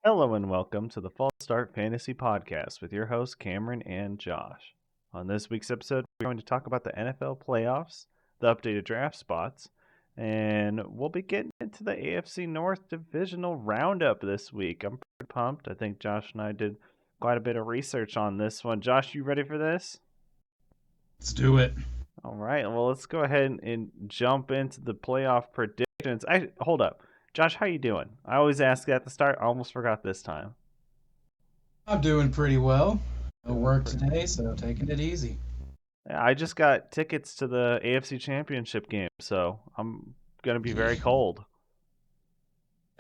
Hello and welcome to the False Start Fantasy Podcast with your hosts Cameron and Josh. On this week's episode, we're going to talk about the NFL playoffs, the updated draft spots, and we'll be getting into the AFC North divisional roundup this week. I'm pretty pumped. I think Josh and I did quite a bit of research on this one. Josh, you ready for this? Let's do it. All right. Well, let's go ahead and jump into the playoff predictions. Hold up. Josh, how you doing? I always ask at the start. I almost forgot this time. I'm doing pretty well. No Doing work pretty. today, so taking it easy. Yeah, I just got tickets to the AFC Championship game, so I'm gonna be very cold.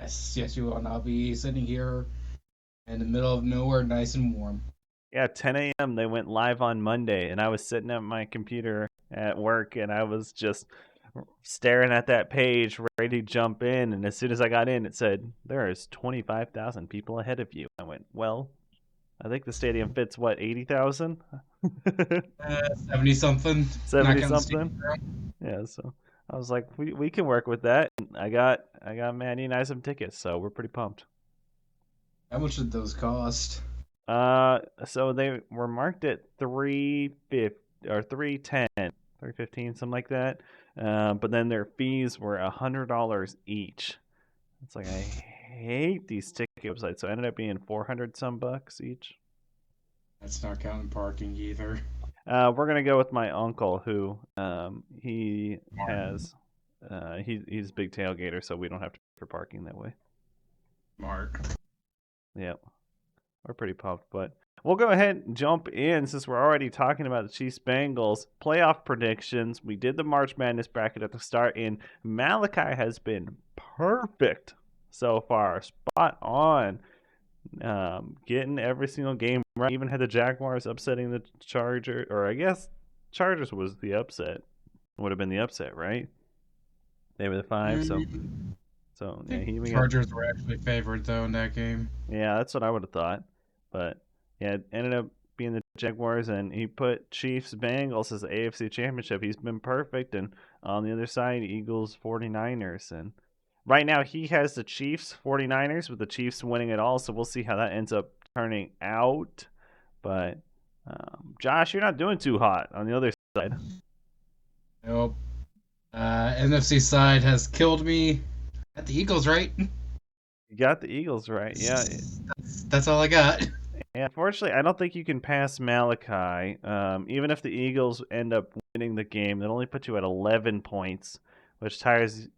Yes, you will. And I'll be sitting here in the middle of nowhere, nice and warm. Yeah, 10 a.m. They went live on Monday, and I was sitting at my computer at work, and I was just staring at that page, ready to jump in. And as soon as I got in, it said there is 25,000 people ahead of you. I went, well, I think the stadium fits what 80,000, 70 something. Not 70 counting something. stadium room. Yeah, so I was like, we can work with that. And I got Manny and I some tickets, so we're pretty pumped. How much did those cost? So they were marked at 350 or 310, 315, something like that. But then their fees were $100 each. It's like I hate these ticket websites, so it ended up being 400 some bucks each. That's not counting parking either. We're gonna go with my uncle, who he Smart. has he's a big tailgater, so we don't have to pay for parking that way. Smart. Yep. We're pretty pumped, but we'll go ahead and jump in since we're already talking about the Chiefs Bengals playoff predictions. We did the March Madness bracket at the start, and Malachi has been perfect so far, spot on, getting every single game right. Even had the Jaguars upsetting the Chargers, or I guess Chargers was the upset. Would have been the upset, right? They were the 5, so Mm, I yeah, think he we got. Chargers were actually favored though in that game. Yeah, that's what I would have thought. But yeah, it ended up being the Jaguars, and he put Chiefs Bengals as the AFC Championship. He's been perfect. And on the other side, Eagles 49ers. And right now, he has the Chiefs 49ers with the Chiefs winning it all. So we'll see how that ends up turning out. But Josh, you're not doing too hot on the other side. Nope. NFC side has killed me. At the Eagles, right? You got the Eagles right. Yeah. That's all I got. Yeah, unfortunately, I don't think you can pass Malachi. Even if the Eagles end up winning the game, that only puts you at 11 points, which ties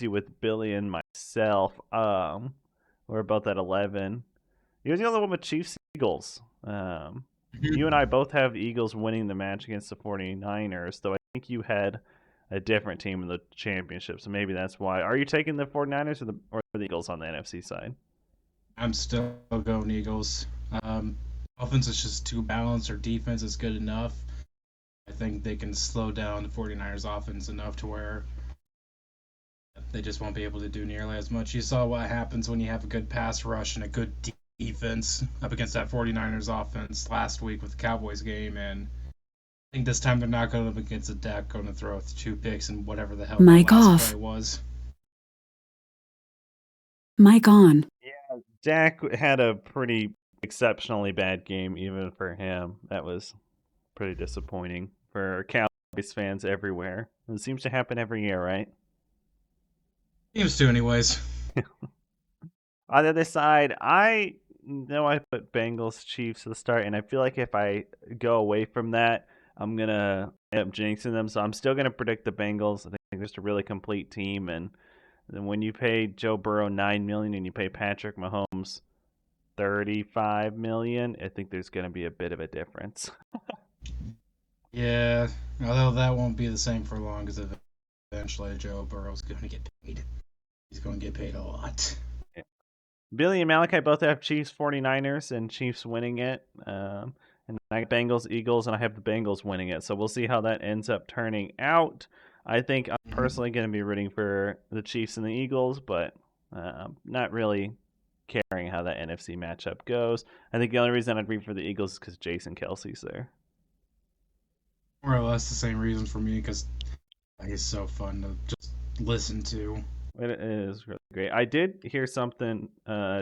you with Billy and myself. We're both at 11. You're the only one with Chiefs Eagles. You and I both have the Eagles winning the match against the 49ers, though I think you had a different team in the championship, so maybe that's why. Are you taking the 49ers or the Eagles on the NFC side? I'm still going Eagles. Offense is just too balanced. Or defense is good enough. I think they can slow down the 49ers offense enough to where they just won't be able to do nearly as much. You saw what happens when you have a good pass rush and a good defense up against that 49ers offense last week with the Cowboys game, and I think this time they're not going up against a deck going to throw with 2 picks and whatever the hell that Mic last off. play was. Mic on. Yeah, Dak had a pretty exceptionally bad game, even for him. That was pretty disappointing for Cowboys fans everywhere. It seems to happen every year, right? Seems to, anyways. On the other side, I know I put Bengals Chiefs at the start, and I feel like if I go away from that, I'm gonna end up jinxing them. So I'm still gonna predict the Bengals. I think they're just a really complete team, and then when you pay Joe Burrow $9 million and you pay Patrick Mahomes 35 million, I think there's gonna be a bit of a difference. Yeah, although that won't be the same for long because eventually Joe Burrow's going to get paid. He's going to get paid a lot. Billy and Malachi both have Chiefs 49ers and Chiefs winning it. And I got Bengals Eagles, and I have the Bengals winning it. So we'll see how that ends up turning out. I think I'm personally going to be rooting for the Chiefs and the Eagles, but not really caring how that NFC matchup goes. I think the only reason I'd root for the Eagles is because Jason Kelsey's there. More or less the same reason for me because he's so fun to just listen to. It is really great. I did hear something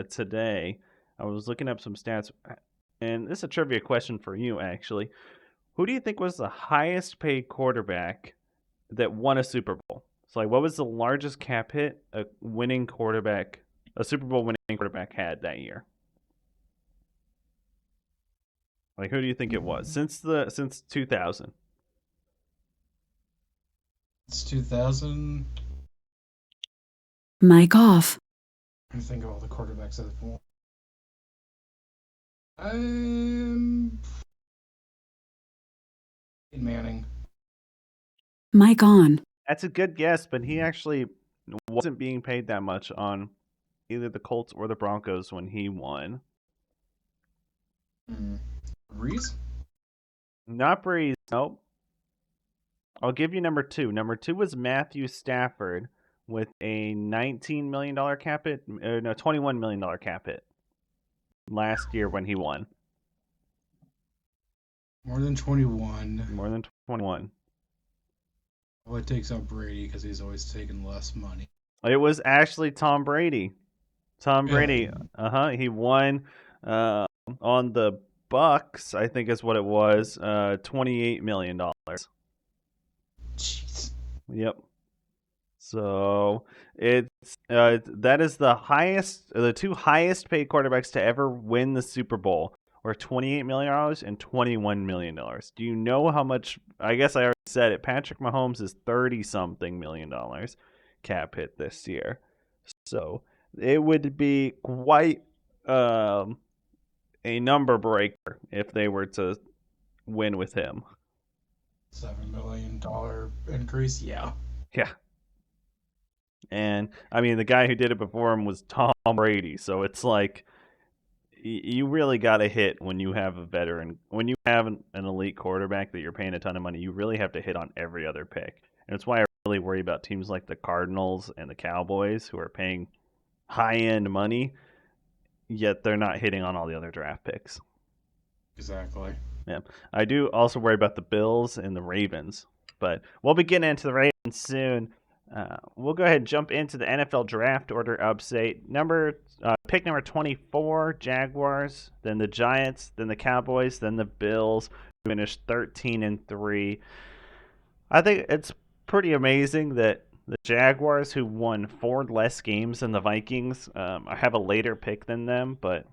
today. I was looking up some stats, and this is a trivia question for you, actually. Who do you think was the highest paid quarterback that won a Super Bowl? So, like, what was the largest cap hit a Super Bowl winning quarterback had that year? Like, who do you think it was since 2000? It's 2000. Mic off. I think of all the quarterbacks that have won. I'm Manning. Mic on. That's a good guess, but he actually wasn't being paid that much on either the Colts or the Broncos when he won. Breeze? Not Breeze. Nope. I'll give you number two. Number two was Matthew Stafford with a $19 million cap hit. No, $21 million cap hit last year when he won. More than 21. More than 21. Well, it takes out Brady because he's always taking less money. It was actually Tom Brady. Tom Brady. Really? He won on the Bucks, I think is what it was. $28 million. Jeez. Yep. So it's that is the two highest paid quarterbacks to ever win the Super Bowl were $28 million and $21 million. Do you know how much? I guess I already said it. Patrick Mahomes is 30-something million dollars cap hit this year, so it would be quite a number breaker if they were to win with him. $7 million increase? Yeah. Yeah. And I mean, the guy who did it before him was Tom Brady. So it's like you really got to hit when you have a veteran, when you have an elite quarterback that you're paying a ton of money. You really have to hit on every other pick, and it's why I really worry about teams like the Cardinals and the Cowboys who are paying high end money, yet they're not hitting on all the other draft picks. Exactly. Yeah, I do also worry about the Bills and the Ravens, but we'll be getting into the Ravens soon. We'll go ahead and jump into the NFL draft order update. Pick number 24, Jaguars, then the Giants, then the Cowboys, then the Bills. Finished 13-3. I think it's pretty amazing that the Jaguars, who won 4 less games than the Vikings, I have a later pick than them, but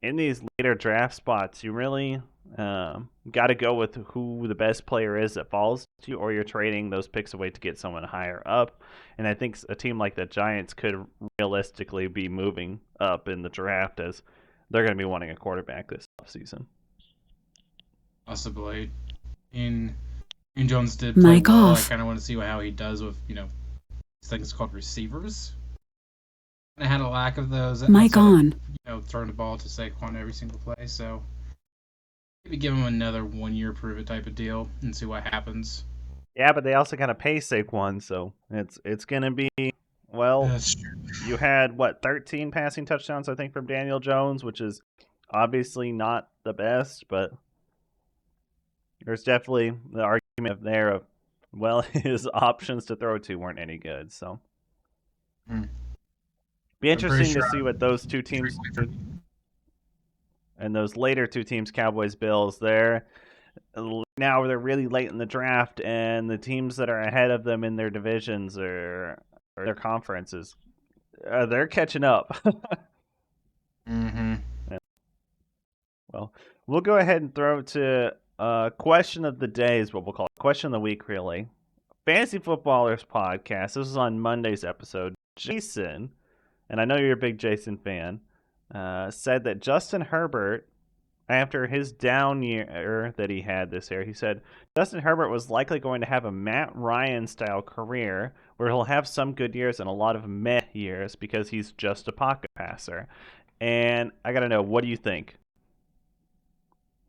in these later draft spots, you really got to go with who the best player is that falls to you, or you're trading those picks away to get someone higher up. And I think a team like the Giants could realistically be moving up in the draft as they're going to be wanting a quarterback this offseason. Possibly. In Jones did play Mic well. off. I kind of want to see how he does with, these things called receivers. And I had a lack of those. Mic on. Throwing the ball to Saquon every single play. So maybe give him another 1 year prove it type of deal and see what happens. Yeah, but they also kind of pay Saquon, so it's going to be, well, That's true. you had, 13 passing touchdowns, I think, from Daniel Jones, which is obviously not the best, but there's definitely the argument there of, well, his options to throw to weren't any good, so. Be interesting to see what those two teams do. And those later two teams, Cowboys, Bills, they're really late in the draft, and the teams that are ahead of them in their divisions or their conferences, they're catching up. Mm-hmm. Yeah. Well, we'll go ahead and throw to question of the day is what we'll call it. Question of the week, really. Fantasy Footballers Podcast. This is on Monday's episode. Jason, and I know you're a big Jason fan, said that Justin Herbert, after his down year that he had this year, he said Justin Herbert was likely going to have a Matt Ryan style career where he'll have some good years and a lot of meh years because he's just a pocket passer. And I got to know, what do you think?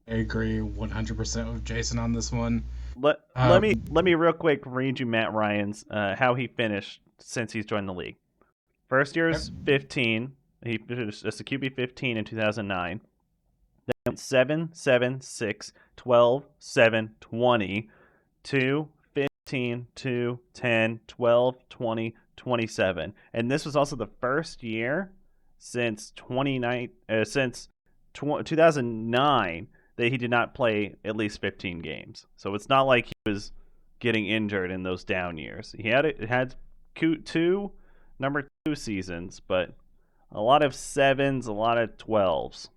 I agree 100% with Jason on this one. Let me real quick read you Matt Ryan's how he finished since he's joined the league. First year is 15. He finished as a QB 15 in 2009. Then 7, 7, 6, 12, 7, 20, 2, 15, 2, 10, 12, 20, 27. And this was also the first year since 2009 that he did not play at least 15 games. So it's not like he was getting injured in those down years. He had two number 2 seasons, but a lot of 7s, a lot of 12s.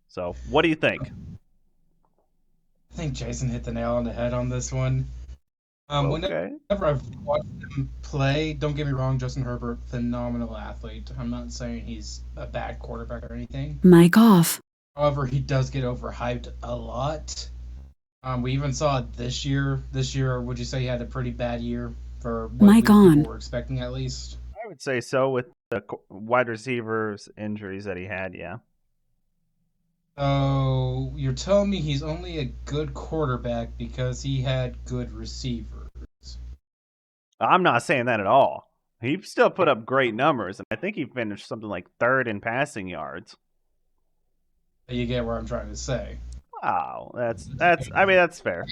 So, what do you think? I think Jason hit the nail on the head on this one. Okay. Whenever I've watched him play, don't get me wrong, Justin Herbert, phenomenal athlete. I'm not saying he's a bad quarterback or anything. Mic off. However, he does get overhyped a lot. We even saw it this year. This year, would you say he had a pretty bad year for what Mic on. people were expecting at least? I would say so with the wide receivers injuries that he had, yeah. So you're telling me he's only a good quarterback because he had good receivers? I'm not saying that at all. He still put up great numbers, and I think he finished something like 3rd in passing yards. You get what I'm trying to say. Wow, that's fair.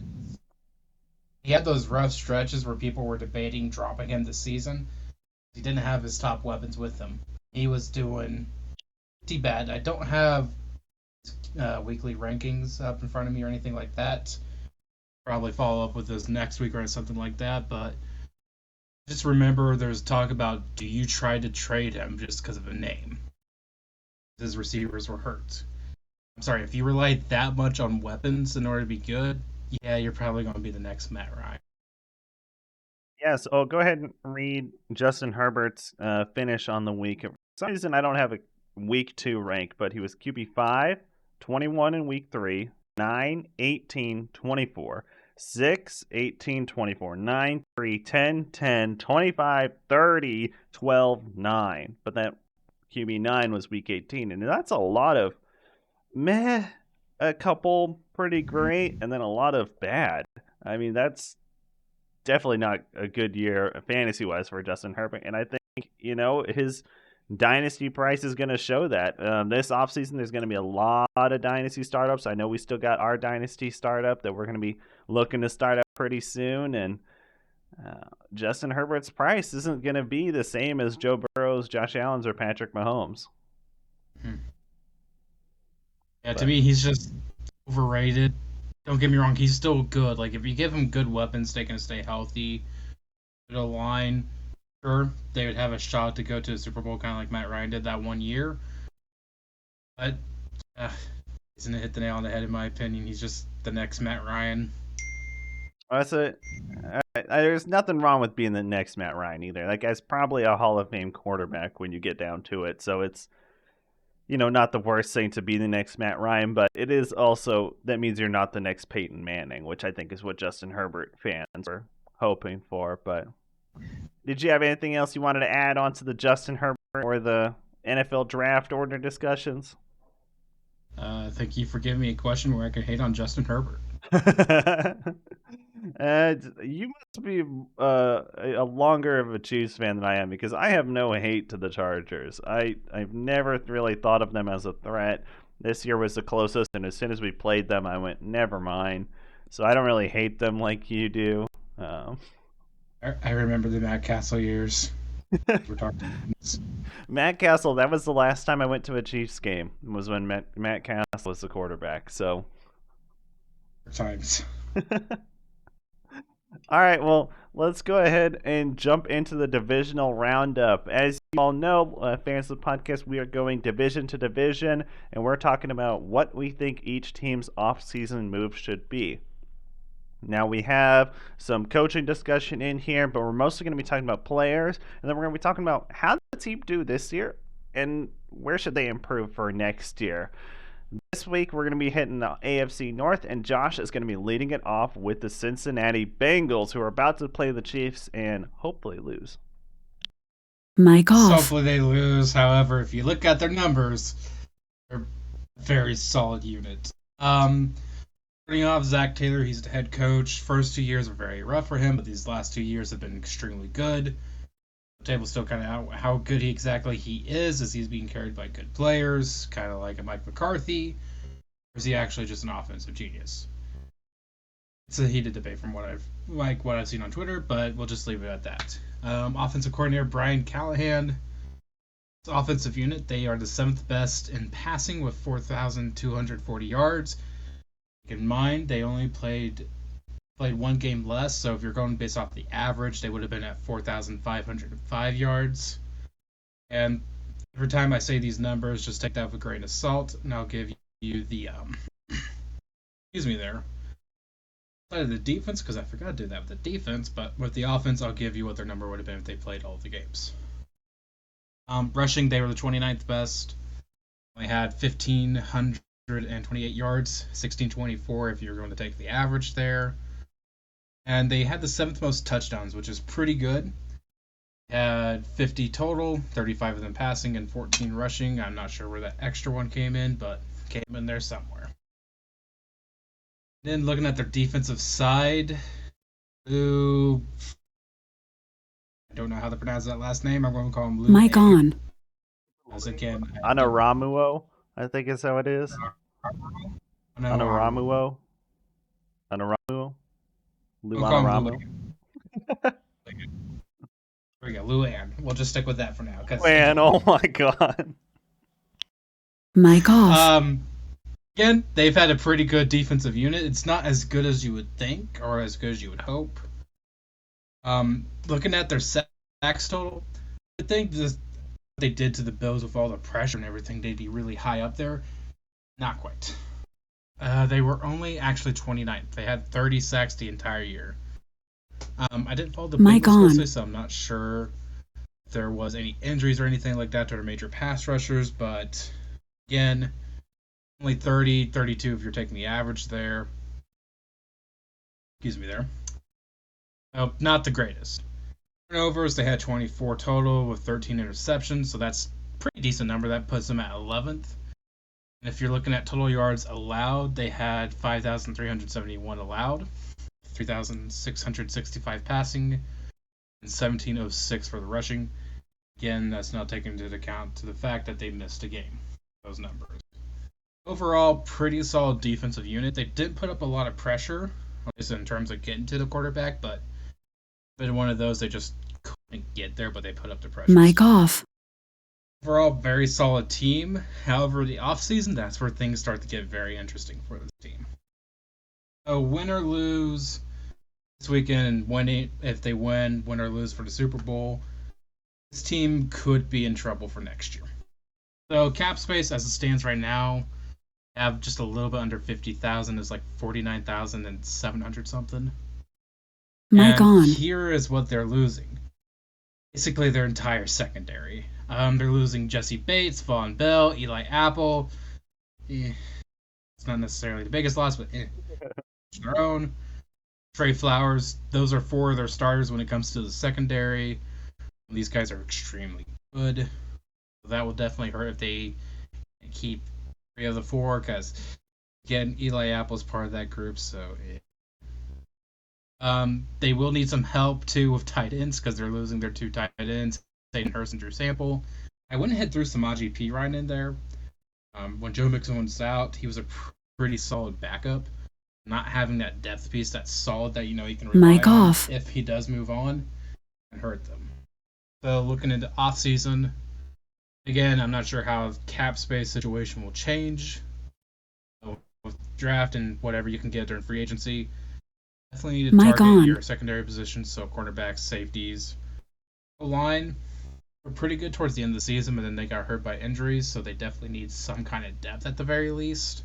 He had those rough stretches where people were debating dropping him this season. He didn't have his top weapons with him. He was doing pretty bad. I don't have weekly rankings up in front of me or anything like that. Probably follow up with this next week or something like that, but just remember there's talk about, do you try to trade him just because of a name? His receivers were hurt. I'm sorry, if you rely that much on weapons in order to be good, yeah, you're probably going to be the next Matt Ryan. Yes, I'll go ahead and read Justin Herbert's finish on the week. For some reason, I don't have a week 2 rank, but he was QB5, 21 in week 3, 9, 18, 24, 6, 18, 24, 9, 3, 10, 10, 25, 30, 12, 9. But that QB9 was week 18, and that's a lot of meh, a couple pretty great, and then a lot of bad. I mean, that's definitely not a good year fantasy wise for Justin Herbert, and I think his dynasty price is going to show that. This offseason, there's going to be a lot of dynasty startups. I know we still got our dynasty startup that we're going to be looking to start up pretty soon, and Justin Herbert's price isn't going to be the same as Joe Burrow's, Josh Allen's, or Patrick Mahomes. Yeah, to me, he's just overrated. Don't get me wrong, he's still good. Like, if you give him good weapons, they can stay healthy. Good line, sure, they would have a shot to go to the Super Bowl, kind of like Matt Ryan did that one year. But he's gonna hit the nail on the head, in my opinion. He's just the next Matt Ryan. There's nothing wrong with being the next Matt Ryan either. That guy's probably a Hall of Fame quarterback when you get down to it. So it's not the worst thing to be the next Matt Ryan, but it is also, that means you're not the next Peyton Manning, which I think is what Justin Herbert fans are hoping for. But did you have anything else you wanted to add on to the Justin Herbert or the NFL draft order discussions? Thank you for giving me a question where I can hate on Justin Herbert. You must be a longer of a Chiefs fan than I am, because I have no hate to the Chargers. I've never really thought of them as a threat. This year was the closest, and as soon as we played them, I went, never mind. So I don't really hate them like you do. I remember the Matt Castle years. We're talking Matt Castle, that was the last time I went to a Chiefs game, was when Matt Castle was the quarterback. So times. All right, well, let's go ahead and jump into the divisional roundup. As you all know, fans of the podcast, we are going division to division, and we're talking about what we think each team's offseason move should be. Now, we have some coaching discussion in here, but we're mostly going to be talking about players, and then we're going to be talking about how did the team do this year, and where should they improve for next year. This week, we're going to be hitting the AFC North, and Josh is going to be leading it off with the Cincinnati Bengals, who are about to play the Chiefs and hopefully lose. Mic off. Hopefully they lose. However, if you look at their numbers, they're a very solid unit. Starting off, Zach Taylor, he's the head coach. First 2 years were very rough for him, but these last 2 years have been extremely good. The table's still kind of how good he is, as he's being carried by good players, kind of like a Mike McCarthy, or is he actually just an offensive genius? it's a heated debate from what I've seen on Twitter, but we'll just leave it at that. Offensive coordinator Brian Callahan. Offensive unit, they are the 7th best in passing with 4,240 yards. Keep in mind, they only played one game less, so if you're going based off the average, they would have been at 4,505 yards. And every time I say these numbers, just take that with a grain of salt, and I'll give you the excuse me there. The defense, because I forgot to do that with the defense, but with the offense, I'll give you what their number would have been if they played all of the games. Rushing, they were the 29th best. They had 1,528 yards, 1,624 if you're going to take the average there. And they had the 7th most touchdowns, which is pretty good. Had 50 total, 35 of them passing and 14 rushing. I'm not sure where that extra one came in, but came in there somewhere. Then looking at their defensive side, I don't know how to pronounce that last name. I'm going to call him Lou. Mic on. As again, Anaramuo, I think is how it is. Anaramuo. Anaramuo. Lou We'll call him Anaramu. There we go, Luann. We'll just stick with that for now. Man, oh my god. Mic off. Again, they've had a pretty good defensive unit. It's not as good as you would think or as good as you would hope. Looking at their sacks total, I think what they did to the Bills with all the pressure and everything, they'd be really high up there. Not quite. They were only actually 29th. They had 30 sacks the entire year. I didn't follow the Bengals closely, so I'm not sure if there was any injuries or anything like that to their major pass rushers, but again, only 30, 32 if you're taking the average there. Excuse me there. Not the greatest. Turnovers, they had 24 total with 13 interceptions, so that's a pretty decent number. That puts them at 11th. And if you're looking at total yards allowed, they had 5,371 allowed, 3,665 passing, and 1,706 for the rushing. Again, that's not taken into account to the fact that they missed a game. Those numbers. Overall, pretty solid defensive unit. They did put up a lot of pressure, at least in terms of getting to the quarterback, but one of those they just couldn't get there, but they put up the pressure. Mic off. Overall, very solid team. However, the offseason, that's where things start to get very interesting for the team. So win or lose this weekend, and if they win or lose for the Super Bowl, this team could be in trouble for next year. So cap space, as it stands right now, have just a little bit under 50,000. Is like 49,700 something. Mic on. Here is what they're losing. Basically, their entire secondary. They're losing Jesse Bates, Von Bell, Eli Apple. It's not necessarily the biggest loss, but their own. Trey Flowers. Those are 4 of their starters when it comes to the secondary. These guys are extremely good. So that will definitely hurt if they keep 3 of the 4, because again, Eli Apple's part of that group, so they will need some help too with tight ends because they're losing their 2 tight ends, Hayden Hurst and Drew Sample. I went ahead threw Samaje Perine in there. When Joe Mixon was out, he was a pretty solid backup. Not having that depth piece that's solid that you can rely Mic on off. if he does move on and hurt them. So looking into off season, again, I'm not sure how the cap space situation will change. So with draft and whatever you can get during free agency, definitely need to Mic target on. your secondary positions, so cornerbacks, safeties. The line were pretty good towards the end of the season, but then they got hurt by injuries, so they definitely need some kind of depth at the very least.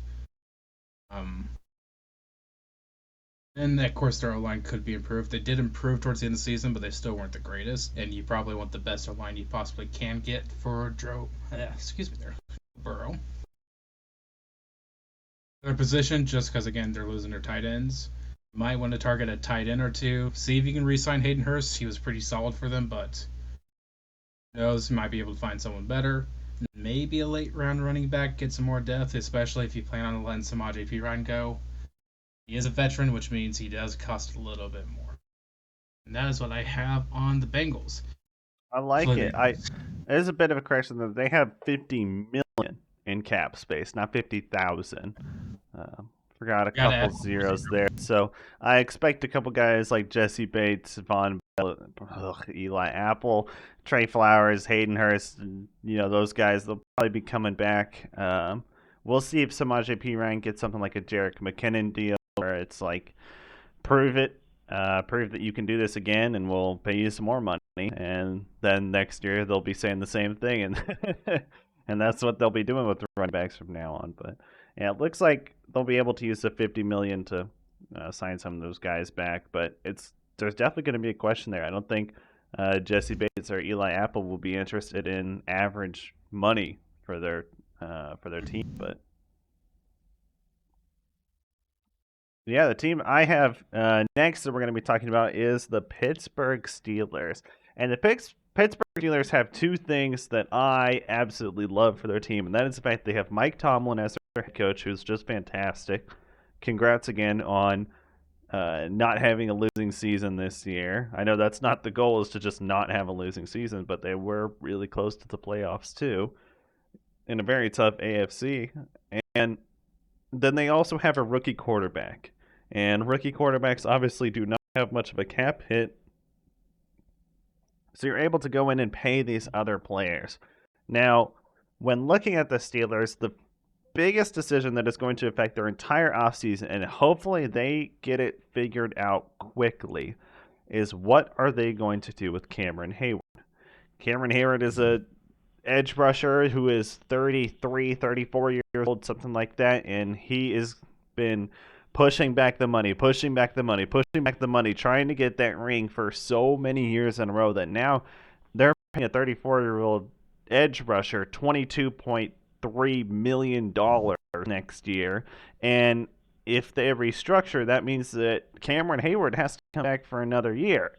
And of course their O-line could be improved. They did improve towards the end of the season, but they still weren't the greatest, and you probably want the best O-line you possibly can get for Burrow. Their position, just because again they're losing their tight ends, might want to target a tight end or 2. See if you can re-sign Hayden Hurst. He was pretty solid for them, but who knows, you might be able to find someone better. Maybe a late round running back, get some more depth, especially if you plan on letting Samaje Perine go. He is a veteran, which means he does cost a little bit more. And that is what I have on the Bengals. I like it. There's a bit of a correction that they have $50 million in cap space, not 50,000. Forgot a Gotta couple add zeros there. So I expect a couple guys like Jesse Bates, Eli Apple, Trey Flowers, Hayden Hurst, those guys. They'll probably be coming back. We'll see if Samaje Perine gets something like a Jarek McKinnon deal, where it's like prove it, prove that you can do this again, and we'll pay you some more money. And then next year they'll be saying the same thing, and and that's what they'll be doing with the running backs from now on. But yeah, it looks like they'll be able to use the $50 million to sign some of those guys back. But there's definitely going to be a question there. I don't think Jesse Bates or Eli Apple will be interested in average money for their team, but yeah, the team I have next that we're going to be talking about is the Pittsburgh Steelers. And the Pittsburgh Steelers have two things that I absolutely love for their team, and that is the fact they have Mike Tomlin as their head coach, who's just fantastic. Congrats again on not having a losing season this year. I know that's not the goal, is to just not have a losing season, but they were really close to the playoffs too in a very tough AFC. And then they also have a rookie quarterback. And rookie quarterbacks obviously do not have much of a cap hit. So you're able to go in and pay these other players. Now, when looking at the Steelers, the biggest decision that is going to affect their entire offseason, and hopefully they get it figured out quickly, is what are they going to do with Cameron Hayward? Cameron Hayward is a edge rusher who is 33, 34 years old, something like that, and he has been pushing back the money, trying to get that ring for so many years in a row that now they're paying a 34-year-old edge rusher $22.3 million next year. And if they restructure, that means that Cameron Hayward has to come back for another year.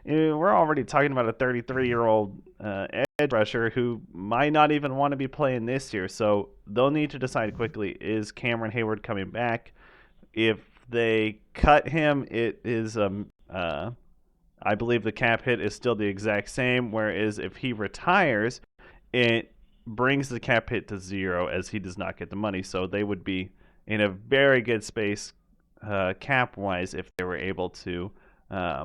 We're already talking about a 33-year-old edge rusher who might not even want to be playing this year. So they'll need to decide quickly, is Cameron Hayward coming back? If they cut him, it is I believe the cap hit is still the exact same, whereas if he retires, it brings the cap hit to zero as he does not get the money. So they would be in a very good space cap-wise if they were able to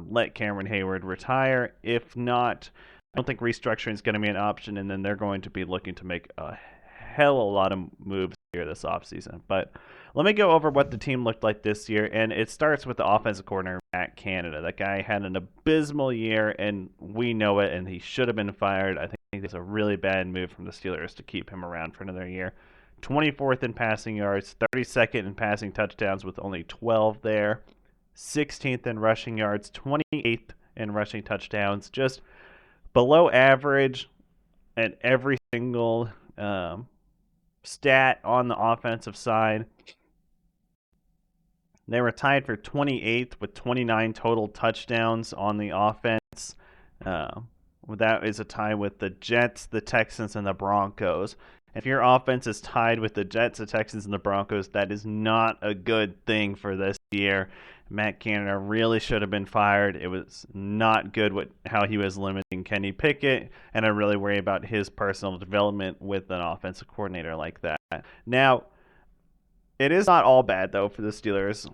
let Cameron Hayward retire. If not, I don't think restructuring is going to be an option, and then they're going to be looking to make a hell of a lot of moves here this offseason. But let me go over what the team looked like this year, and it starts with the offensive coordinator, Matt Canada. That guy had an abysmal year, and we know it, and he should have been fired. I think it's a really bad move from the Steelers to keep him around for another year. 24th in passing yards, 32nd in passing touchdowns with only 12 there, 16th in rushing yards, 28th in rushing touchdowns, just below average at every single stat on the offensive side. They were tied for 28th with 29 total touchdowns on the offense. That is a tie with the Jets, the Texans, and the Broncos. If your offense is tied with the Jets, the Texans, and the Broncos, that is not a good thing for this year. Matt Canada really should have been fired. It was not good how he was limiting Kenny Pickett, and I really worry about his personal development with an offensive coordinator like that. Now, it is not all bad, though, for the Steelers.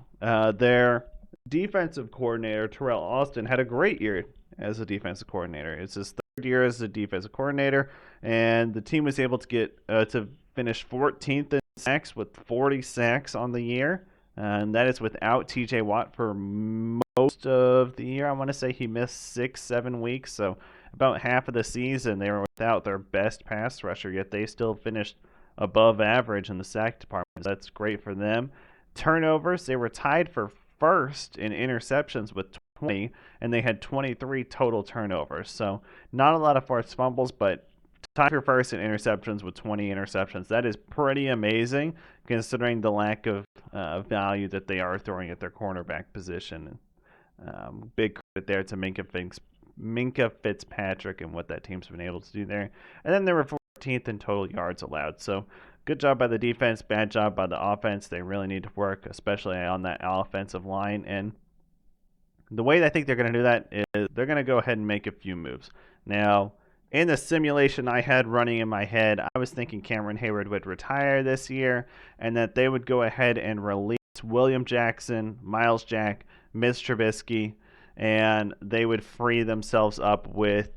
Their defensive coordinator, Terrell Austin, had a great year as a defensive coordinator. It's his third year as a defensive coordinator, and the team was able to get to finish 14th in sacks with 40 sacks on the year. And that is without TJ Watt for most of the year. I want to say he missed 6-7 weeks, so about half of the season they were without their best pass rusher, yet they still finished above average in the sack department. So that's great for them. Turnovers, they were tied for first in interceptions with 20, and they had 23 total turnovers. So not a lot of forced fumbles, but tied for first in interceptions with 20 interceptions. That is pretty amazing considering the lack of value that they are throwing at their cornerback position. Big credit there to Minkah Fitzpatrick and what that team's been able to do there. And then they were 14th in total yards allowed. So good job by the defense, bad job by the offense. They really need to work, especially on that offensive line. And the way I think they're going to do that is they're going to go ahead and make a few moves. Now, in the simulation I had running in my head, I was thinking Cameron Hayward would retire this year and that they would go ahead and release William Jackson, Miles Jack, Mitch Trubisky, and they would free themselves up with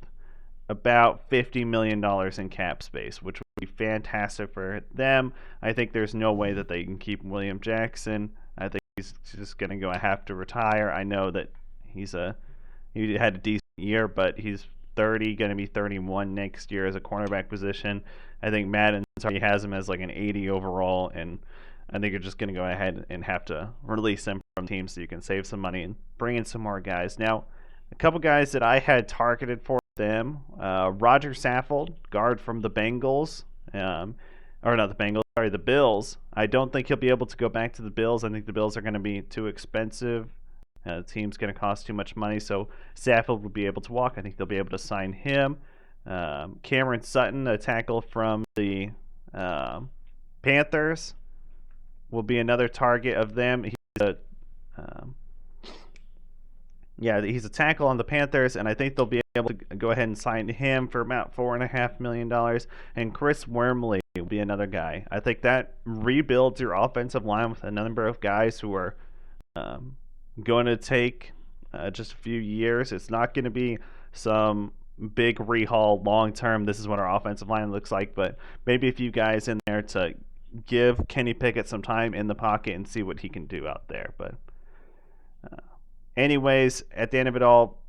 about $50 million in cap space, which would be fantastic for them. I think there's no way that they can keep William Jackson. I think he's just going to go have to retire. I know that he had a decent year, but he's 30, going to be 31 next year as a cornerback position. I think Madden already has him as like an 80 overall, and I think you're just going to go ahead and have to release him from the team so you can save some money and bring in some more guys. Now, a couple guys that I had targeted for them, Roger Saffold, guard from the Bengals, or not the Bengals, sorry, the Bills. I don't think he'll be able to go back to the Bills. I think the Bills are going to be too expensive. The team's going to cost too much money, so Saffold will be able to walk. I think they'll be able to sign him. Cameron Sutton, a tackle from the Panthers, will be another target of them. He's a tackle on the Panthers, and I think they'll be able to go ahead and sign him for about $4.5 million. And Chris Wormley will be another guy. I think that rebuilds your offensive line with a number of guys who are going to take just a few years. It's not going to be some big rehaul long term. This is what our offensive line looks like, but maybe a few guys in there to give Kenny Pickett some time in the pocket and see what he can do out there. But anyways, at the end of it all,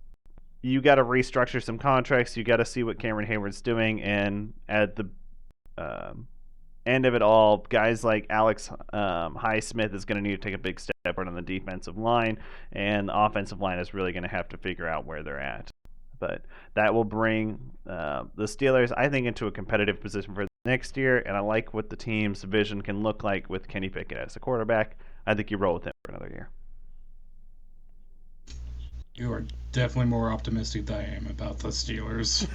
you got to restructure some contracts. You got to see what Cameron Hayward's doing, and at the end of it all, guys like Alex Highsmith is going to need to take a big step forward on the defensive line, and the offensive line is really going to have to figure out where they're at. But that will bring the Steelers, I think, into a competitive position for next year, and I like what the team's vision can look like with Kenny Pickett as a quarterback. I think you roll with him for another year. You are definitely more optimistic than I am about the Steelers.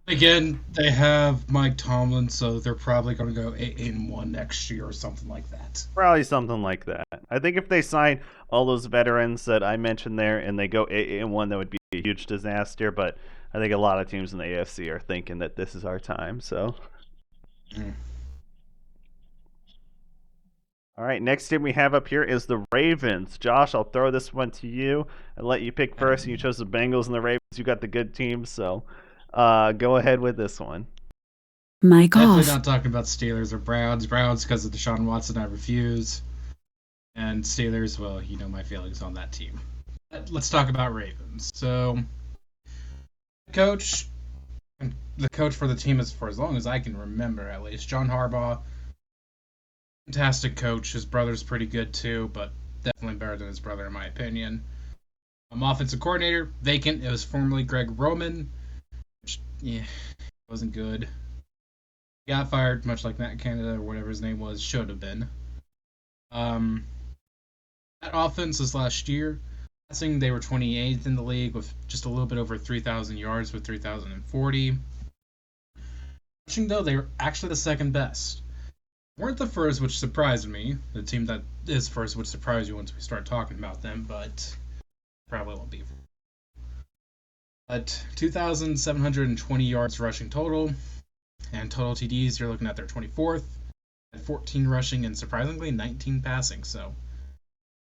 Again, they have Mike Tomlin, so they're probably going to go 8-1 next year or something like that. Probably something like that. I think if they sign all those veterans that I mentioned there and they go 8-1, that would be a huge disaster. But I think a lot of teams in the AFC are thinking that this is our time. So, All right, next team we have up here is the Ravens. Josh, I'll throw this one to you and let you pick first. You chose the Bengals and the Ravens. You got the good teams, so go ahead with this one. Mike off. Definitely not talking about Steelers or Browns. Browns because of Deshaun Watson, I refuse. And Steelers, well, you know my feelings on that team. Let's talk about Ravens. So, the coach for the team is for as long as I can remember, at least, John Harbaugh. Fantastic coach. His brother's pretty good too, but definitely better than his brother in my opinion. Offensive coordinator, vacant. It was formerly Greg Roman, which, wasn't good. He got fired, much like Matt Canada or whatever his name was, should have been. That offense this last year, passing, they were 28th in the league with just a little bit over 3,000 yards with 3,040. Rushing, though, they were actually the second best. Weren't the first, which surprised me. The team that is first would surprise you once we start talking about them, but probably won't be. But 2,720 yards rushing total, and total TDs, you're looking at their 24th, at 14 rushing and surprisingly 19 passing. So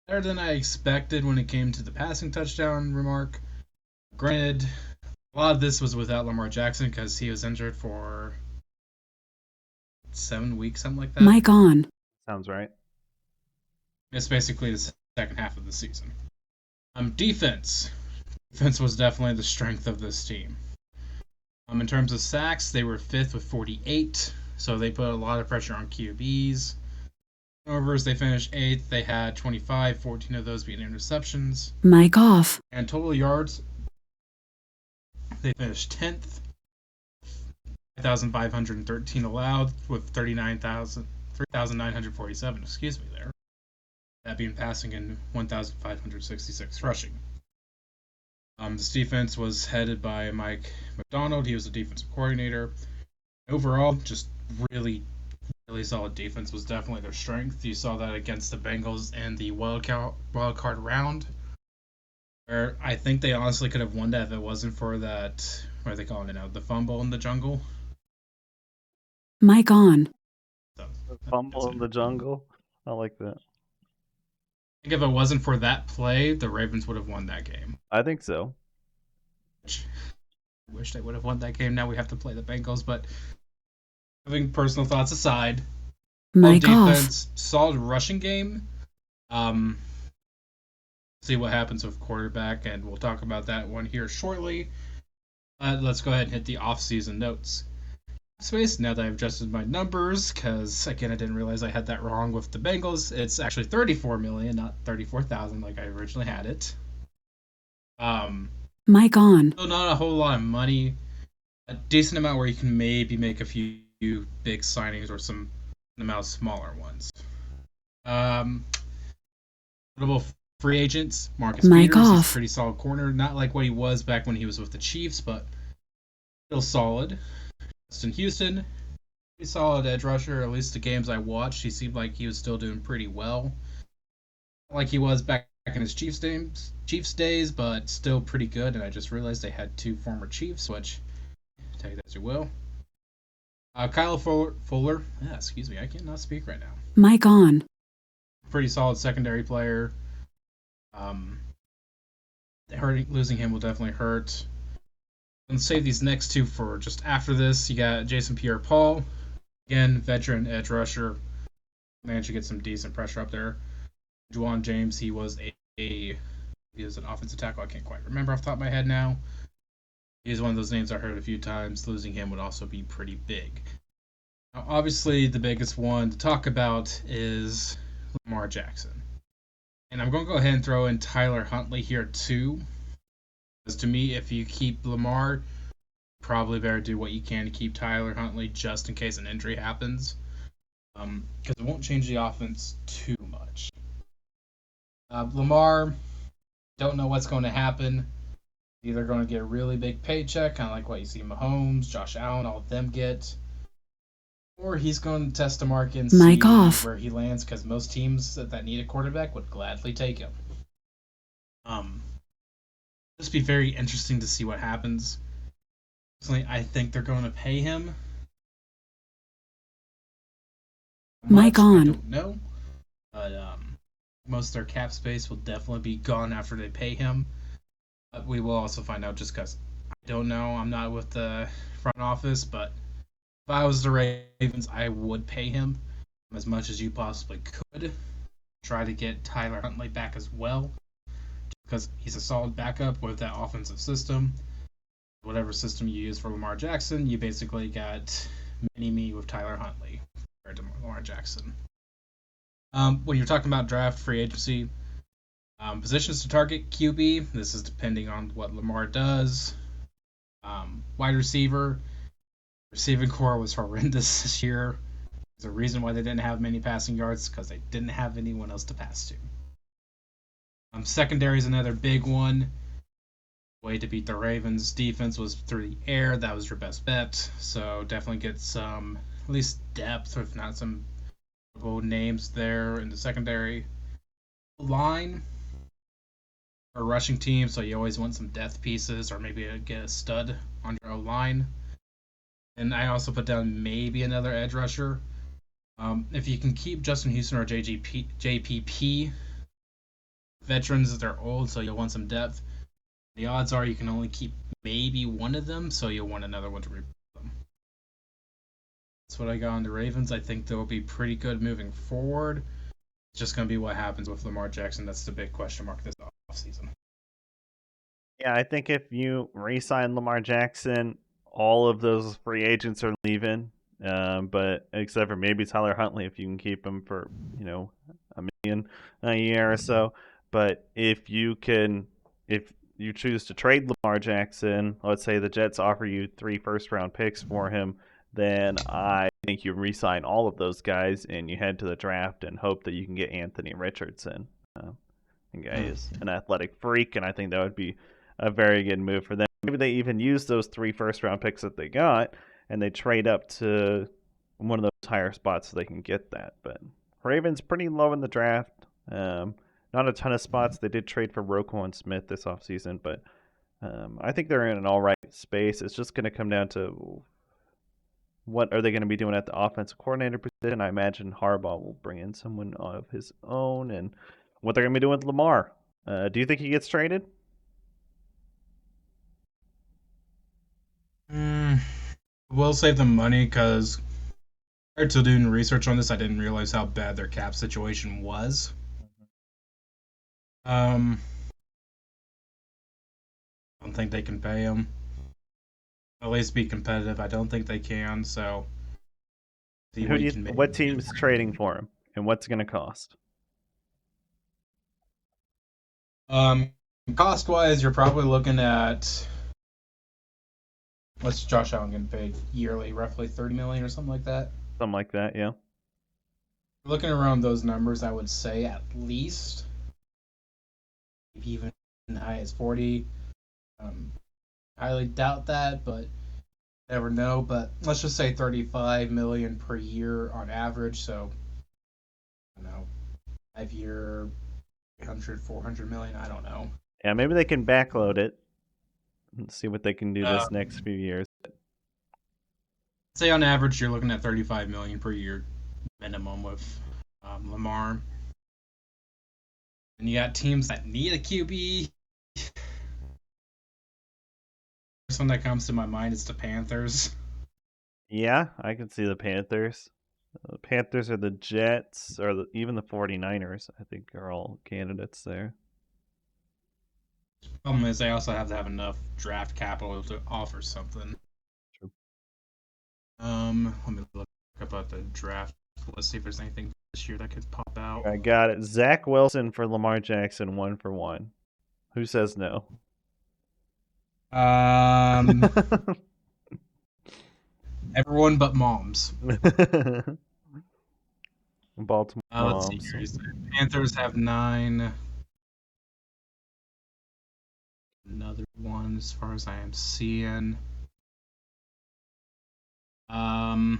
better than I expected when it came to the passing touchdown remark. Granted, a lot of this was without Lamar Jackson because he was injured for 7 weeks, something like that. Mike on. Sounds right. It's basically the second half of the season. Defense. Defense was definitely the strength of this team. In terms of sacks, they were 5th with 48, so they put a lot of pressure on QBs. Turnovers, they finished 8th. They had 25, 14 of those being interceptions. Mike off. And total yards, they finished 10th. 5,513 allowed with 3,947, there. That being passing and 1,566 rushing. This defense was headed by Mike McDonald. He was the defensive coordinator. Overall, just really, really solid defense was definitely their strength. You saw that against the Bengals and the wild card round, where I think they honestly could have won that if it wasn't for that what are they calling it now? The fumble in the jungle. Mic on. So, Fumble in the jungle. I like that. I think if it wasn't for that play, the Ravens would have won that game. I think so. Which I wish they would have won that game. Now we have to play the Bengals, but having personal thoughts aside, solid Mic off. defense, solid rushing game. Um, see what happens with quarterback, and we'll talk about that one here shortly. Let's go ahead and hit the off-season notes. Space, now that I've adjusted my numbers, because again I didn't realize I had that wrong with the Bengals. It's actually 34 million, not 34,000 like I originally had it. Mic on. So not a whole lot of money. A decent amount where you can maybe make a few big signings or some amount of smaller ones. Notable free agents: Marcus Mic Peters, he's off. a pretty solid corner, not like what he was back when he was with the Chiefs, but still solid. Justin Houston, pretty solid edge rusher. At least the games I watched, he seemed like he was still doing pretty well, like he was back in his Chiefs days, but still pretty good. And I just realized they had two former Chiefs, which take that as you will. Kyle Fuller, excuse me, I cannot speak right now. Mic on. Pretty solid secondary player. Losing him will definitely hurt. Let's save these next two for just after this. You got Jason Pierre-Paul, again, veteran edge rusher. Managed to get some decent pressure up there. Juwan James, he was he was an offensive tackle. I can't quite remember off the top of my head now. He's one of those names I heard a few times. Losing him would also be pretty big. Now, obviously, the biggest one to talk about is Lamar Jackson. And I'm going to go ahead and throw in Tyler Huntley here too. Because to me, if you keep Lamar, probably better do what you can to keep Tyler Huntley just in case an injury happens. Because it won't change the offense too much. Lamar, don't know what's going to happen. Either going to get a really big paycheck, kind of like what you see Mahomes, Josh Allen, all of them get. Or he's going to test the market and see Mic off. where he lands, because most teams that need a quarterback would gladly take him. Just be very interesting to see what happens. Personally, I think they're going to pay him. Mic on. I don't know, but most of their cap space will definitely be gone after they pay him. We will also find out, just because I don't know. I'm not with the front office, but if I was the Ravens, I would pay him as much as you possibly could. Try to get Tyler Huntley back as well, because he's a solid backup with that offensive system. Whatever system you use for Lamar Jackson, you basically got mini-me with Tyler Huntley compared to Lamar Jackson. When you're talking about draft free agency, positions to target: QB. This is depending on what Lamar does. Wide receiver. Receiving core was horrendous this year. There's a reason why they didn't have many passing yards, because they didn't have anyone else to pass to. Secondary is another big one. Way to beat the Ravens defense was through the air. That was your best bet. So definitely get some, at least depth, if not some names there in the secondary. Line, a rushing team, so you always want some depth pieces, or maybe get a stud on your O-line. And I also put down maybe another edge rusher. If you can keep Justin Houston or JPP, veterans, they're old, so you'll want some depth. The odds are you can only keep maybe one of them, so you'll want another one to replace them. That's what I got on the Ravens. I think they'll be pretty good moving forward. It's just going to be what happens with Lamar Jackson. That's the big question mark this offseason. Yeah, I think if you re-sign Lamar Jackson, all of those free agents are leaving. But except for maybe Tyler Huntley, if you can keep him for $1 million a year or so. But if you choose to trade Lamar Jackson, let's say the Jets offer you 3 first-round picks for him, then I think you re-sign all of those guys and you head to the draft and hope that you can get Anthony Richardson. The guy is an athletic freak, and I think that would be a very good move for them. Maybe they even use those 3 first-round picks that they got, and they trade up to one of those higher spots so they can get that. But Ravens pretty low in the draft. Not a ton of spots. They did trade for Roquan Smith this offseason, but I think they're in an all right space. It's just going to come down to what are they going to be doing at the offensive coordinator position. I imagine Harbaugh will bring in someone of his own, and what they're going to be doing with Lamar. Do you think he gets traded? We'll save them money because prior to doing research on this, I didn't realize how bad their cap situation was. I don't think they can pay him. At least be competitive. I don't think they can. So, see what you can make. What team's trading for him, and what's it going to cost? Cost wise, you're probably looking at what's Josh Allen getting paid yearly? Roughly 30 million or something like that. Something like that, yeah. Looking around those numbers, I would say at least maybe even high as 40. Highly doubt that, but never know. But let's just say 35 million per year on average. So, I don't know, 5 year, 300, 400 million. I don't know. Yeah, maybe they can backload it and see what they can do this next few years. Say on average, you're looking at 35 million per year minimum with Lamar. And you got teams that need a QB. First one that comes to my mind is the Panthers. Yeah, I can see the Panthers. The Panthers or the Jets or even the 49ers, I think, are all candidates there. Problem is, they also have to have enough draft capital to offer something. True. Let me look about the draft. Let's see if there's anything this year that could pop out. I got it. Zach Wilson for Lamar Jackson, 1-for-1. Who says no? Everyone but moms. Baltimore Let's Moms. see here. Panthers have 9. Another one, as far as I am seeing. I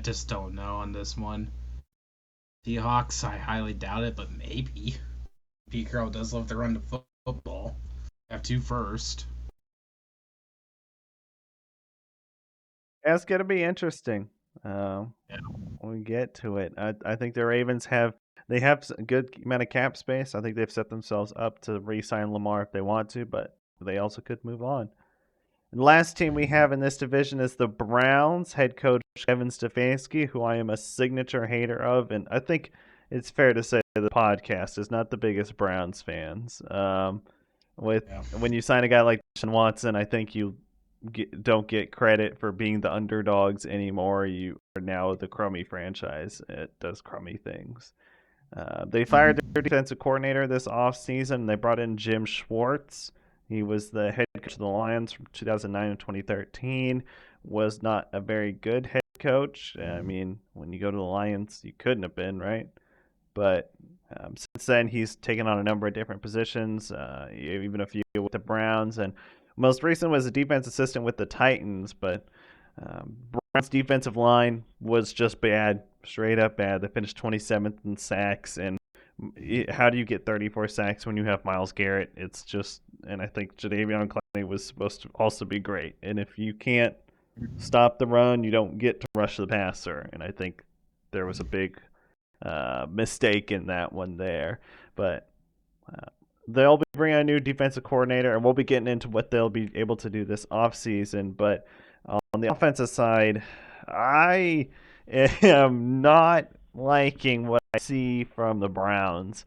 just don't know on this one. Seahawks, I highly doubt it, but maybe. Pete Carroll does love to run the football. Have 2 first. That's going to be interesting. When we get to it, I think the Ravens have a good amount of cap space. I think they've set themselves up to re-sign Lamar if they want to, but they also could move on. And the last team we have in this division is the Browns. Head coach Kevin Stefanski, who I am a signature hater of, and I think it's fair to say the podcast is not the biggest Browns fans. When you sign a guy like Deshaun Watson, I think you don't get credit for being the underdogs anymore. You are now the crummy franchise. It does crummy things. They fired their defensive coordinator this offseason. They brought in Jim Schwartz. He was the head coach of the Lions from 2009 to 2013. Was not a very good head coach. I mean, when you go to the Lions, you couldn't have been, right? But since then, he's taken on a number of different positions, even a few with the Browns, and most recent was a defense assistant with the Titans. But Browns' defensive line was just bad, straight up bad. They finished 27th in sacks, and how do you get 34 sacks when you have Myles Garrett? It's just, and I think Jadeveon Clowney was supposed to also be great. And if you can't stop the run, you don't get to rush the passer. And I think there was a big mistake in that one there. But they'll be bringing a new defensive coordinator, and we'll be getting into what they'll be able to do this offseason. But on the offensive side, I am not liking what I see from the Browns.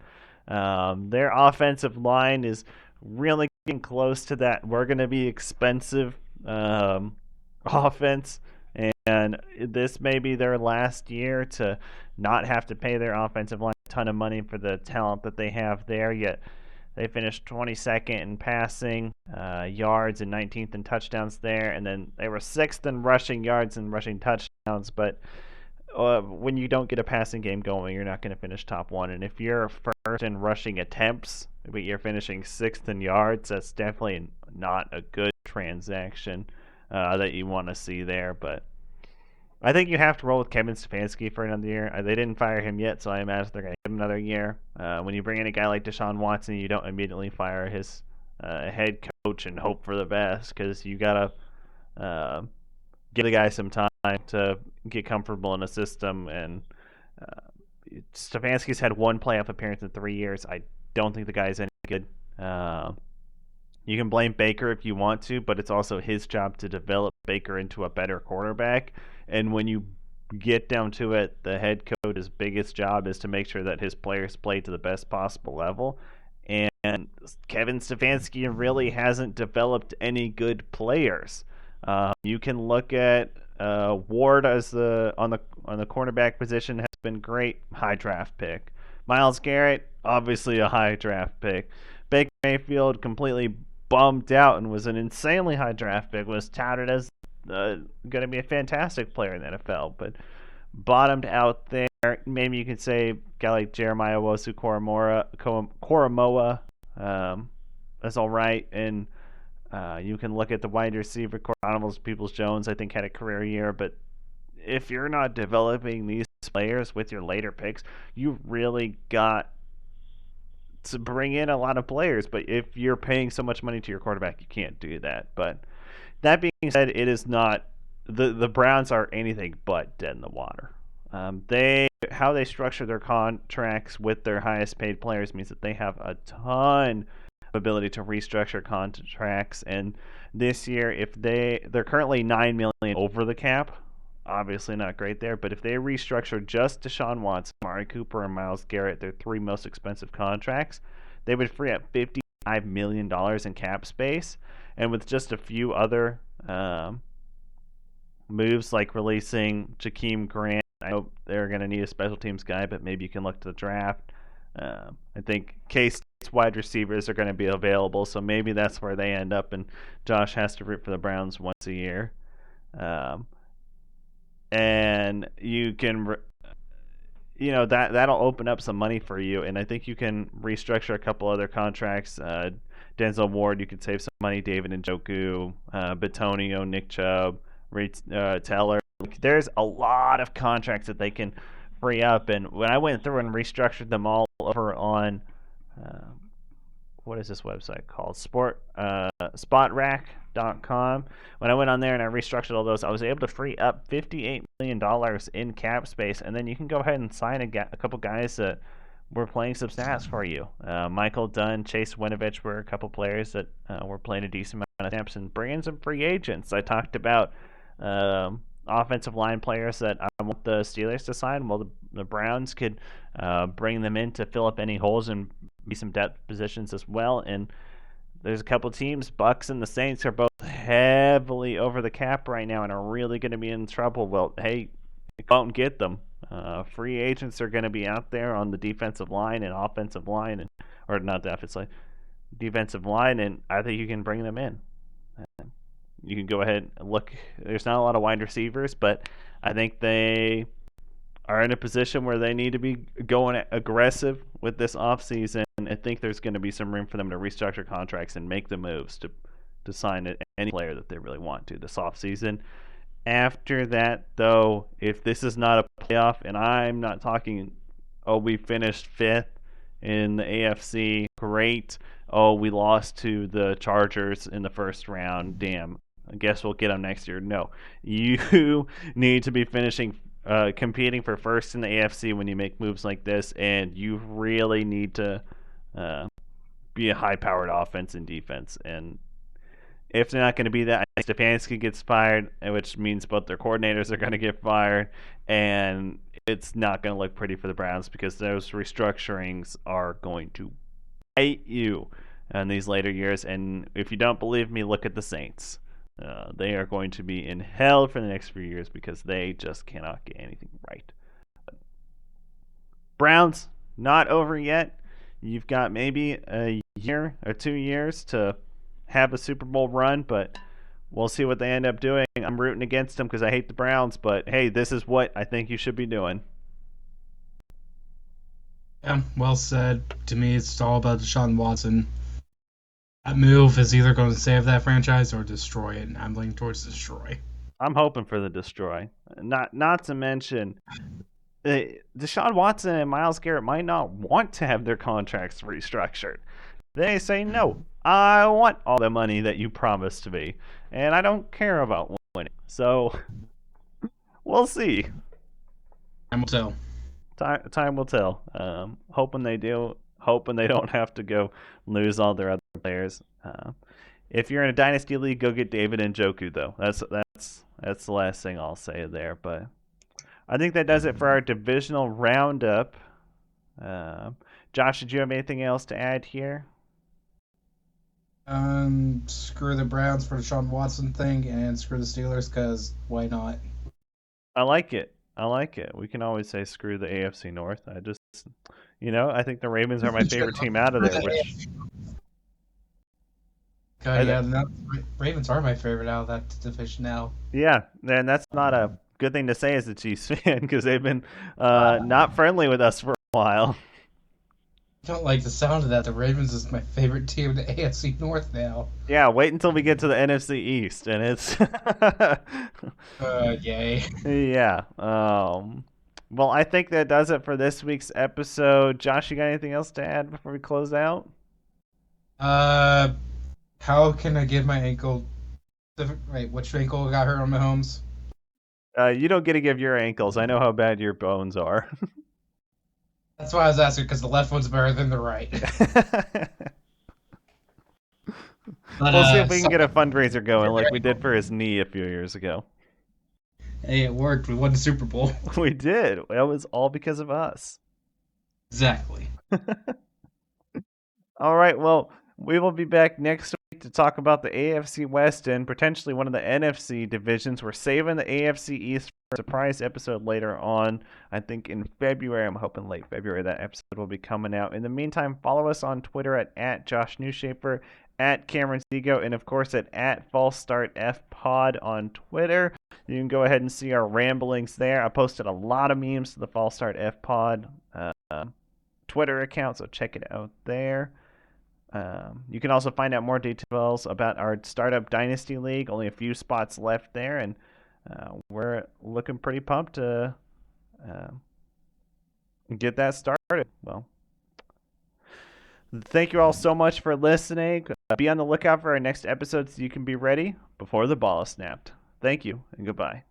Their offensive line is really getting close to that. We're going to be expensive offense, and this may be their last year to not have to pay their offensive line a ton of money for the talent that they have there. Yet they finished 22nd in passing yards and 19th in touchdowns there, and then they were 6th in rushing yards and rushing touchdowns. But when you don't get a passing game going, you're not going to finish top 1. And if you're first in rushing attempts, but you're finishing 6th in yards, that's definitely not a good transaction that you want to see there. But I think you have to roll with Kevin Stefanski for another year. They didn't fire him yet, so I imagine they're going to give him another year. When you bring in a guy like Deshaun Watson, you don't immediately fire his head coach and hope for the best, because you gotta give the guy some time to get comfortable in a system. And Stefanski's had one playoff appearance in 3 years. I don't think the guy's any good. You can blame Baker if you want to, but it's also his job to develop Baker into a better quarterback. And when you get down to it, the head coach's biggest job is to make sure that his players play to the best possible level. And Kevin Stefanski really hasn't developed any good players. You can look at Ward as on the cornerback position, has been great, high draft pick. Myles Garrett, obviously a high draft pick. Baker Mayfield completely bummed out and was an insanely high draft pick, was touted as going to be a fantastic player in the NFL, but bottomed out there. Maybe you could say a guy like Jeremiah Koromoa is all right. And you can look at the wide receiver core. Donovan Peoples-Jones, I think, had a career year, but if you're not developing these players with your later picks, you really got to bring in a lot of players. But if you're paying so much money to your quarterback, you can't do that. But that being said, it is not the Browns are anything but dead in the water. How they structure their contracts with their highest paid players means that they have a ton of ability to restructure contracts. And this year, if they're currently $9 million over the cap, obviously not great there. But if they restructure just Deshaun Watson, Amari Cooper, and Myles Garrett, their three most expensive contracts, they would free up $55 million in cap space. And with just a few other moves like releasing Jakeem Grant, I hope they're going to need a special teams guy, but maybe you can look to the draft. I think K-State's wide receivers are going to be available, so maybe that's where they end up, and Josh has to root for the Browns once a year. And you can, that'll open up some money for you, and I think you can restructure a couple other contracts. Denzel Ward, you could save some money. David Njoku, Bitonio, Nick Chubb, Teller. There's a lot of contracts that they can free up. And when I went through and restructured them all over on what is this website called? Spotrac.com. When I went on there and I restructured all those, I was able to free up $58 million in cap space. And then you can go ahead and sign a couple guys that were playing some snaps for you. Michael Dunn, Chase Winovich were a couple players that were playing a decent amount of snaps, and bring in some free agents. I talked about offensive line players that I want the Steelers to sign. Well, the Browns could bring them in to fill up any holes and be some depth positions as well. And there's a couple teams, Bucks and the Saints, are both heavily over the cap right now and are really going to be in trouble. Well, hey, go out and get them. Free agents are going to be out there on the defensive line and offensive line, or not the offensive line, defensive line, and I think you can bring them in. You can go ahead and look. There's not a lot of wide receivers, but I think they are in a position where they need to be going aggressive with this offseason. I think there's going to be some room for them to restructure contracts and make the moves to sign any player that they really want to this offseason. After that, though, if this is not a playoff, and I'm not talking, we finished 5th in the AFC, great. We lost to the Chargers in the first round, damn. I guess we'll get them next year. No, you need to be competing for first in the AFC when you make moves like this, and you really need to be a high-powered offense and defense. And if they're not going to be that, I think Stefanski gets fired, which means both their coordinators are going to get fired, and it's not going to look pretty for the Browns because those restructurings are going to bite you in these later years. And if you don't believe me, look at the Saints. They are going to be in hell for the next few years because they just cannot get anything right. Browns, not over yet. You've got maybe a year or 2 years to have a Super Bowl run, but we'll see what they end up doing. I'm rooting against them because I hate the Browns, but hey, this is what I think you should be doing. Yeah, well said. To me, it's all about Deshaun Watson. That move is either going to save that franchise or destroy it, and I'm leaning towards destroy. I'm hoping for the destroy. Not to mention, Deshaun Watson and Myles Garrett might not want to have their contracts restructured. They say, no, I want all the money that you promised me, and I don't care about winning. So we'll see. Time will tell. Time will tell. Hoping they do. Hoping they don't have to go lose all their other players. If you're in a dynasty league, go get David Njoku though. That's the last thing I'll say there. But I think that does it for our divisional roundup. Josh, did you have anything else to add here? Screw the Browns for the Deshaun Watson thing, and screw the Steelers because why not? I like it. We can always say screw the AFC North. I think the Ravens are my favorite team out of there. Ravens are my favorite out of that division now. Yeah, and that's not a good thing to say as a Chiefs fan because they've been not friendly with us for a while. I don't like the sound of that. The Ravens is my favorite team in the AFC North now. Yeah, wait until we get to the NFC East, and it's yay. Yeah. Well, I think that does it for this week's episode. Josh, you got anything else to add before we close out? How can I give my ankle? Wait, which ankle got hurt on Mahomes? You don't get to give your ankles. I know how bad your bones are. That's why I was asking, because the left one's better than the right. We'll see if we can get a fundraiser going like we did for his knee a few years ago. Hey, it worked. We won the Super Bowl. We did. That was all because of us. Exactly. All right. Well, we will be back next week to talk about the AFC West and potentially one of the NFC divisions. We're saving the AFC East for a surprise episode later on. I think in February. I'm hoping late February that episode will be coming out. In the meantime, follow us on Twitter at Josh Newshaper, at Cameron Seago, and of course at FalseStartFPod on Twitter. You can go ahead and see our ramblings there. I posted a lot of memes to the False Start FPod Twitter account, so check it out there. You can also find out more details about our Startup Dynasty League. Only a few spots left there, and we're looking pretty pumped to get that started. Well, thank you all so much for listening. Be on the lookout for our next episode so you can be ready before the ball is snapped. Thank you, and goodbye.